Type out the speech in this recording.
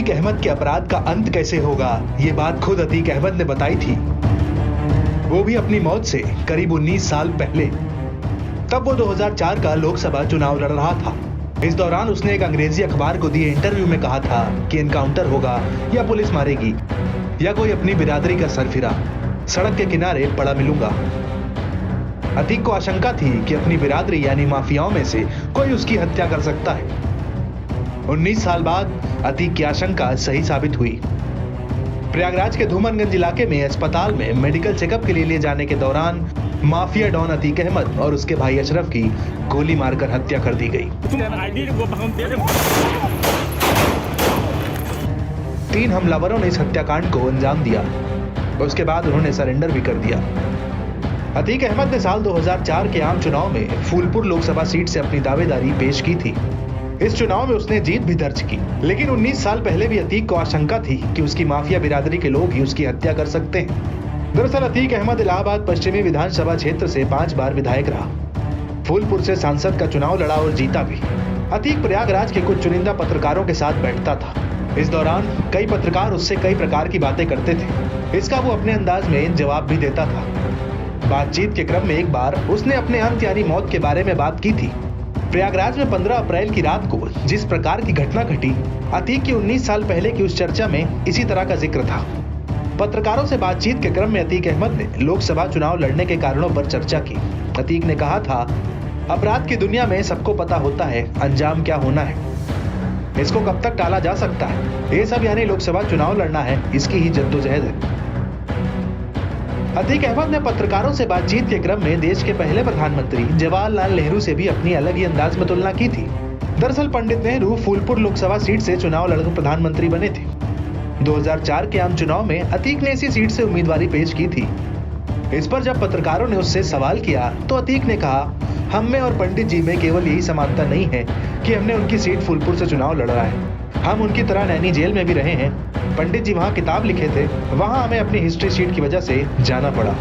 अतीक अहमद के अपराध का अंत कैसे होगा, ये बात खुद अतीक अहमद ने बताई थी, वो भी अपनी मौत से करीब 19 साल पहले। तब वो 2004 का लोकसभा चुनाव लड़ रहा था। इस दौरान उसने एक अंग्रेजी अखबार को दिए इंटरव्यू में कहा था कि एनकाउंटर होगा या पुलिस मारेगी या कोई अपनी बिरादरी का सरफिरा सड़क के किनारे पड़ा मिलूंगा। अतीक को आशंका थी कि अपनी बिरादरी यानी माफियाओं में से कोई उसकी हत्या कर सकता है। 19 साल बाद अतीक की आशंका सही साबित हुई। प्रयागराज के धूमनगंज इलाके में अस्पताल में मेडिकल चेकअप के लिए ले जाने के दौरान माफिया डॉन अतीक अहमद और उसके भाई अशरफ की गोली मारकर हत्या कर दी गई। 3 हमलावरों ने इस हत्याकांड को अंजाम दिया। उसके बाद उन्होंने सरेंडर भी कर दिया। अतीक अहमद ने साल 2004 के आम चुनाव में फूलपुर लोकसभा सीट से अपनी दावेदारी पेश की थी। इस चुनाव में उसने जीत भी दर्ज की, लेकिन 19 साल पहले भी अतीक को आशंका थी कि उसकी माफिया बिरादरी के लोग ही उसकी हत्या कर सकते हैं। दरअसल अतीक अहमद इलाहाबाद पश्चिमी विधानसभा क्षेत्र से 5 बार विधायक रहा। फूलपुर से सांसद का चुनाव लड़ा और जीता भी। अतीक प्रयागराज के कुछ चुनिंदा पत्रकारों के साथ बैठता था। इस दौरान कई पत्रकार उससे कई प्रकार की बातें करते थे। इसका वो अपने अंदाज में जवाब भी देता था। बातचीत के क्रम में एक बार उसने अपने अंत यानी मौत के बारे में बात की थी। प्रयागराज में 15 अप्रैल की रात को जिस प्रकार की घटना घटी, अतीक की 19 साल पहले की उस चर्चा में इसी तरह का जिक्र था। पत्रकारों से बातचीत के क्रम में अतीक अहमद ने लोकसभा चुनाव लड़ने के कारणों पर चर्चा की। अतीक ने कहा था, अपराध की दुनिया में सबको पता होता है अंजाम क्या होना है, इसको कब तक टाला जा सकता है, ये सब यानी लोकसभा चुनाव लड़ना है, इसकी ही जद्दोजहद है। अतीक अहमद ने पत्रकारों से बातचीत के क्रम में देश के पहले प्रधानमंत्री जवाहरलाल नेहरू से भी अपनी अलग ही अंदाज में तुलना की थी। दरअसल पंडित नेहरू फूलपुर लोकसभा सीट से चुनाव लड़कर प्रधानमंत्री बने थे। 2004 के आम चुनाव में अतीक ने इसी सीट से उम्मीदवारी पेश की थी। इस पर जब पत्रकारों ने उससे सवाल किया तो अतीक ने कहा, हम में और पंडित जी में केवल यही समानता नहीं है कि हमने उनकी सीट फूलपुर से चुनाव लड़ा है, हम उनकी तरह नैनी जेल में भी रहे हैं। पंडित जी वहाँ किताब लिखे थे, वहाँ हमें अपनी हिस्ट्री शीट की वजह से जाना पड़ा।